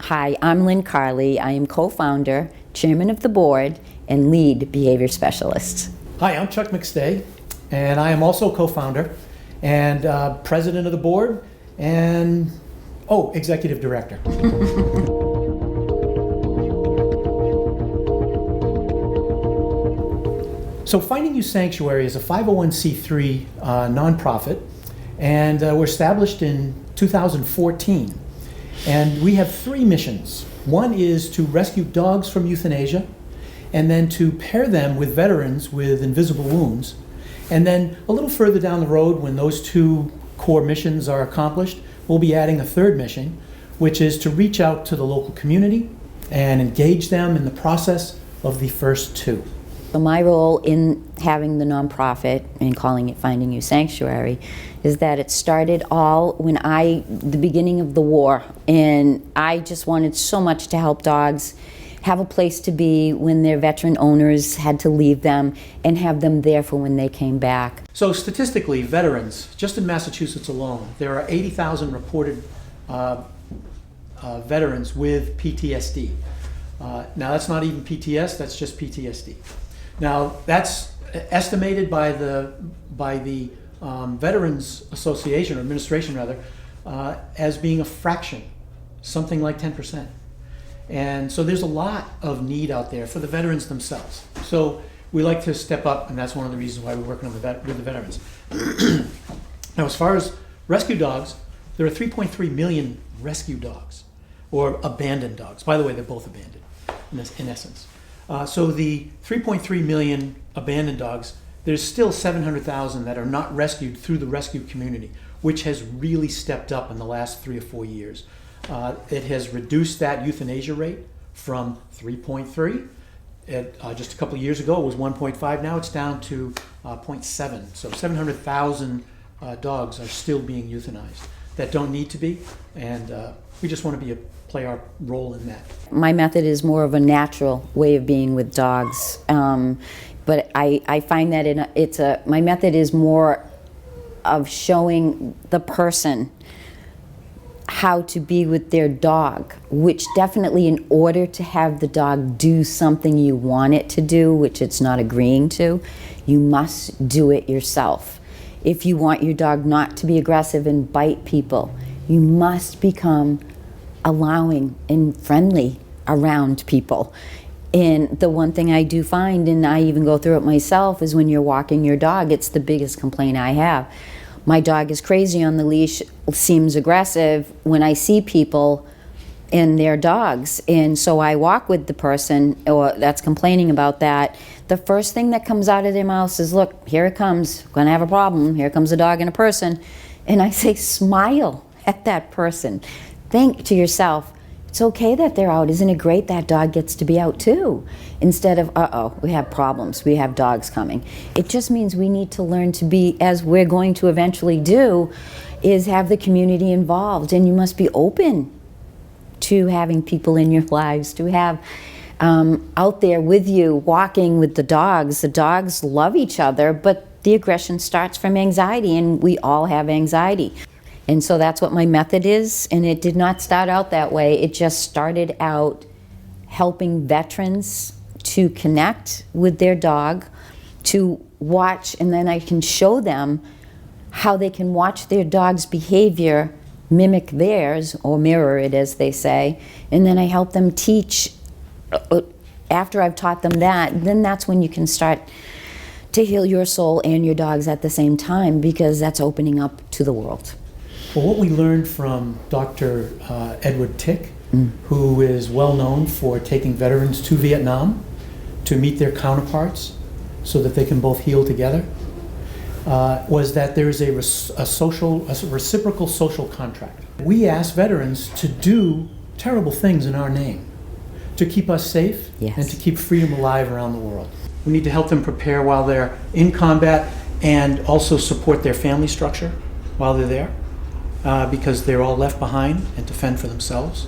Hi, I'm Lynn Carley. I am co-founder, chairman of the board, and lead behavior specialist. Hi, I'm Chuck McStay, and I am also co-founder and president of the board and, executive director. So Finding You Sanctuary is a 501c3 nonprofit, and we're established in 2014. And we have three missions. One is to rescue dogs from euthanasia, and then to pair them with veterans with invisible wounds. And then a little further down the road, when those two core missions are accomplished, we'll be adding a third mission, which is to reach out to the local community and engage them in the process of the first two. So my role in having the nonprofit and calling it Finding You Sanctuary is that it started all when the beginning of the war, and I just wanted so much to help dogs have a place to be when their veteran owners had to leave them and have them there for when they came back. So statistically, veterans, just in Massachusetts alone, there are 80,000 reported veterans with PTSD. Now that's not even PTS, that's just PTSD. Now that's estimated by the Veterans Association, or Administration rather, as being a fraction, something like 10%. And so there's a lot of need out there for the veterans themselves. So we like to step up, and that's one of the reasons why we're working with the veterans. Now, as far as rescue dogs, there are 3.3 million rescue dogs, or abandoned dogs. By the way, they're both abandoned, in essence. So the 3.3 million abandoned dogs, there's still 700,000 that are not rescued through the rescue community, which has really stepped up in the last 3 or 4 years. It has reduced that euthanasia rate from 3.3. Just a couple of years ago, it was 1.5. Now it's down to 0.7. So 700,000 dogs are still being euthanized that don't need to be, and we just want to play our role in that. My method is more of a natural way of being with dogs, but I find that my method is more of showing the person how to be with their dog, which definitely, in order to have the dog do something you want it to do, which it's not agreeing to, you must do it yourself. If you want your dog not to be aggressive and bite people, you must become allowing and friendly around people. And the one thing I do find, and I even go through it myself, is when you're walking your dog, it's the biggest complaint I have. My dog is crazy on the leash, seems aggressive when I see people and their dogs. And so I walk with the person that's complaining about that. The first thing that comes out of their mouth is, look, here it comes, gonna have a problem, here comes a dog and a person. And I say, smile at that person. Think to yourself, it's okay that they're out. Isn't it great that dog gets to be out too? Instead of, we have problems, we have dogs coming. It just means we need to learn to be, as we're going to eventually do, is have the community involved. And you must be open to having people in your lives, to have out there with you, walking with the dogs. The dogs love each other, but the aggression starts from anxiety, and we all have anxiety. And so that's what my method is, and it did not start out that way. It just started out helping veterans to connect with their dog, to watch, and then I can show them how they can watch their dog's behavior mimic theirs, or mirror it, as they say, and then I help them teach. After I've taught them that, then that's when you can start to heal your soul and your dogs at the same time, because that's opening up to the world. Well, what we learned from Dr. Edward Tick, who is well known for taking veterans to Vietnam to meet their counterparts so that they can both heal together, was that there is a reciprocal social contract. We ask veterans to do terrible things in our name, to keep us safe, yes, and to keep freedom alive around the world. We need to help them prepare while they're in combat, and also support their family structure while they're there. Because they're all left behind and to fend for themselves.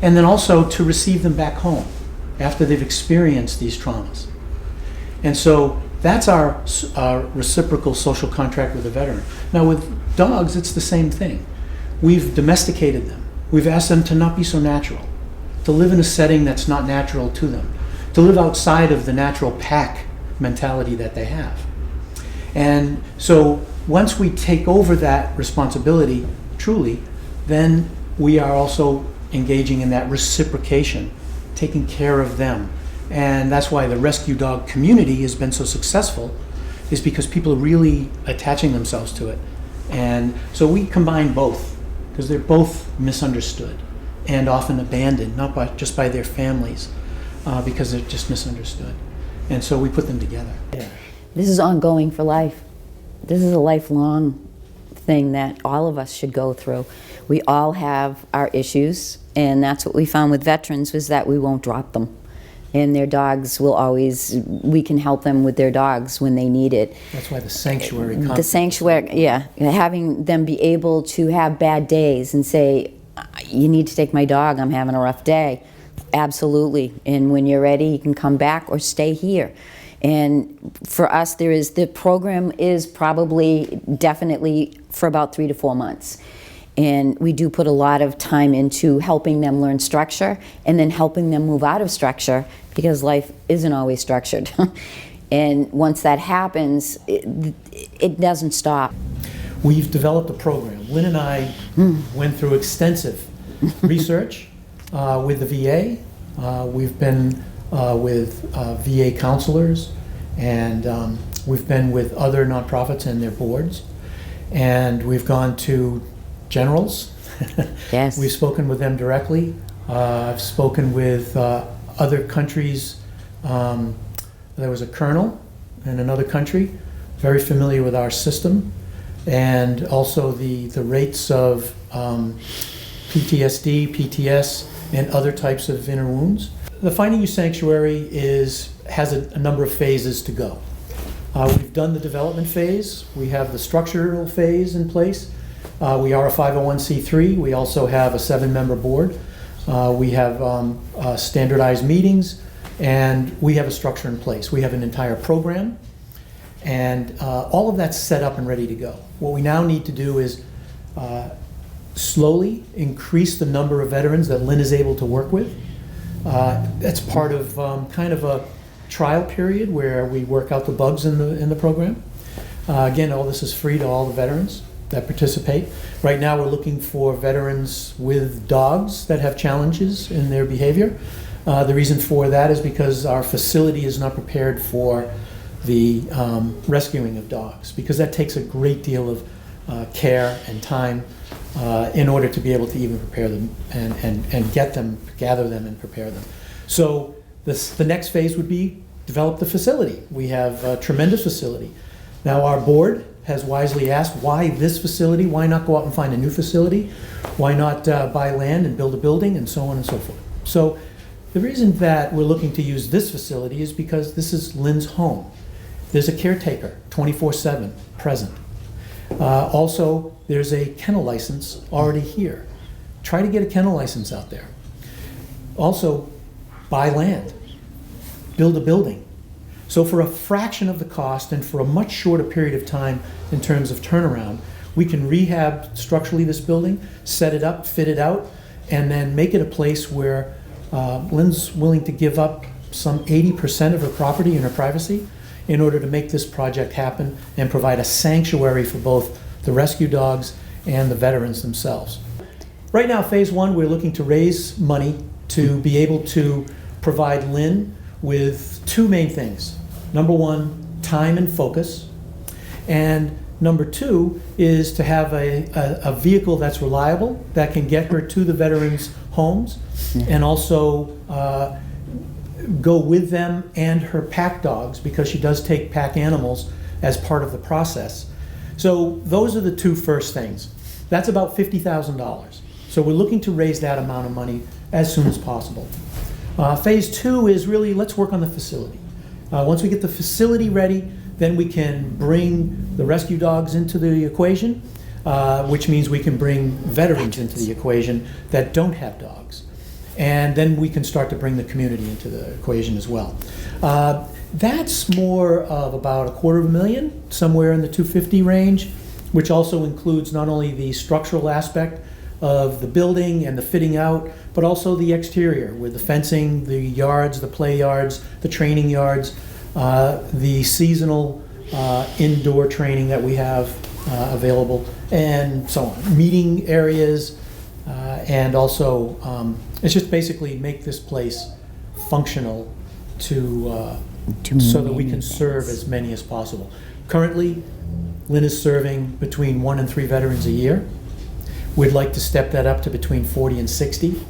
And then also to receive them back home after they've experienced these traumas. And so that's our reciprocal social contract with a veteran. Now with dogs, it's the same thing. We've domesticated them. we've asked them to not be so natural, to live in a setting that's not natural to them, to live outside of the natural pack mentality that they have. And so once we take over that responsibility, truly, then we are also engaging in that reciprocation, taking care of them. And that's why the rescue dog community has been so successful, is because people are really attaching themselves to it. And so we combine both, because they're both misunderstood and often abandoned, not just by their families, because they're just misunderstood. And so we put them together. Yeah. This is ongoing for life. This is a lifelong thing that all of us should go through. We all have our issues, and that's what we found with veterans, was that we won't drop them. And their dogs will always, we can help them with their dogs when they need it. That's why the sanctuary comes. The sanctuary, yeah. Having them be able to have bad days and say, you need to take my dog, I'm having a rough day. Absolutely. And when you're ready, you can come back or stay here. And for us, the program is probably definitely for about 3 to 4 months. And we do put a lot of time into helping them learn structure and then helping them move out of structure, because life isn't always structured. And once that happens, it doesn't stop. We've developed a program. Lynn and I went through extensive research with the VA. We've been with VA counselors, and we've been with other nonprofits and their boards. And we've gone to generals. Yes. We've spoken with them directly. I've spoken with other countries. There was a colonel in another country, very familiar with our system, and also the rates of PTSD, PTS, and other types of inner wounds. The Finding You Sanctuary has a number of phases to go. We've done the development phase. We have the structural phase in place. We are a 501c3. We also have a 7-member board. We have standardized meetings, and we have a structure in place. We have an entire program, and all of that's set up and ready to go. What we now need to do is slowly increase the number of veterans that Lynn is able to work with. That's part of kind of a trial period where we work out the bugs in the program. Again, all this is free to all the veterans that participate. Right now we're looking for veterans with dogs that have challenges in their behavior. The reason for that is because our facility is not prepared for the rescuing of dogs, because that takes a great deal of care and time in order to be able to even prepare them and get them, gather them and prepare them. So the next phase would be develop the facility. We have a tremendous facility. Now our board has wisely asked, why this facility? Why not go out and find a new facility? Why not buy land and build a building, and so on and so forth? So the reason that we're looking to use this facility is because this is Lynn's home. There's a caretaker, 24/7, present. Also, there's a kennel license already here. Try to get a kennel license out there. Also, buy land, build a building. So for a fraction of the cost and for a much shorter period of time in terms of turnaround, we can rehab structurally this building, set it up, fit it out, and then make it a place where Lynn's willing to give up some 80% of her property and her privacy in order to make this project happen and provide a sanctuary for both the rescue dogs and the veterans themselves. Right now, phase one, we're looking to raise money to be able to provide Lynn with two main things. Number one, time and focus. And number two is to have a vehicle that's reliable, that can get her to the veterans' homes, and also go with them and her pack dogs, because she does take pack animals as part of the process. So those are the two first things. That's about $50,000. So we're looking to raise that amount of money as soon as possible. Phase two is really, let's work on the facility. Once we get the facility ready, then we can bring the rescue dogs into the equation, which means we can bring veterans into the equation that don't have dogs. And then we can start to bring the community into the equation as well. That's more of about $250,000, somewhere in the 250 range, which also includes not only the structural aspect, of the building and the fitting out, but also the exterior with the fencing, the yards, the play yards, the training yards, the seasonal indoor training that we have available, and so on. Meeting areas, and also it's just basically make this place functional to so that we can serve as many as possible. Currently, Lynn is serving between 1 and 3 veterans a year. We'd like to step that up to between 40 and 60.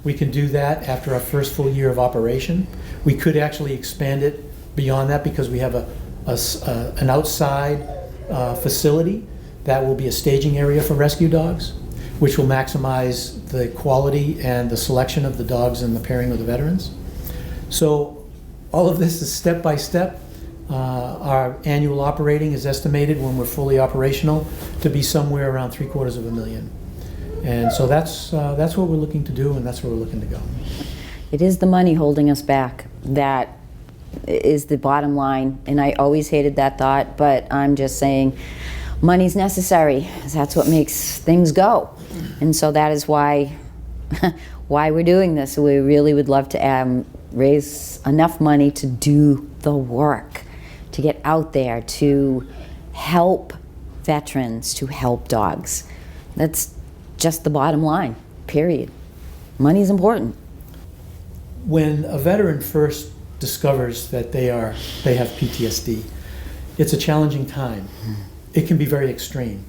We can do that after our first full year of operation. We could actually expand it beyond that because we have an outside facility that will be a staging area for rescue dogs, which will maximize the quality and the selection of the dogs and the pairing of the veterans. So all of this is step by step. Our annual operating is estimated when we're fully operational to be somewhere around $750,000. And so that's what we're looking to do, and that's where we're looking to go. It is the money holding us back. That is the bottom line. And I always hated that thought, but I'm just saying money's necessary. That's what makes things go. And so that is why we're doing this. We really would love to raise enough money to do the work, to get out there, to help veterans, to help dogs. That's just the bottom line, period. Money is important. When a veteran first discovers that they have PTSD, it's a challenging time. It can be very extreme.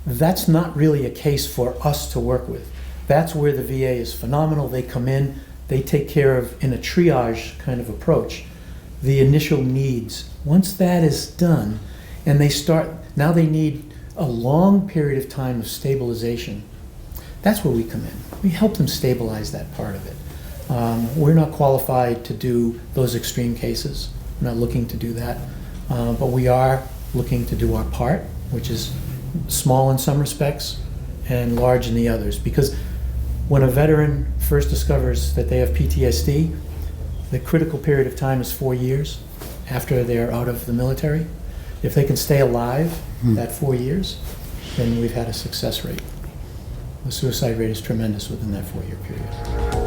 That's not really a case for us to work with. That's where the VA is phenomenal. They come in, they take care of, in a triage kind of approach, the initial needs. Once that is done, and now they need a long period of time of stabilization. That's where we come in. We help them stabilize that part of it. We're not qualified to do those extreme cases. We're not looking to do that. But we are looking to do our part, which is small in some respects and large in the others. Because when a veteran first discovers that they have PTSD, the critical period of time is 4 years after they're out of the military. If they can stay alive that 4 years, then we've had a success rate. The suicide rate is tremendous within that 4-year period.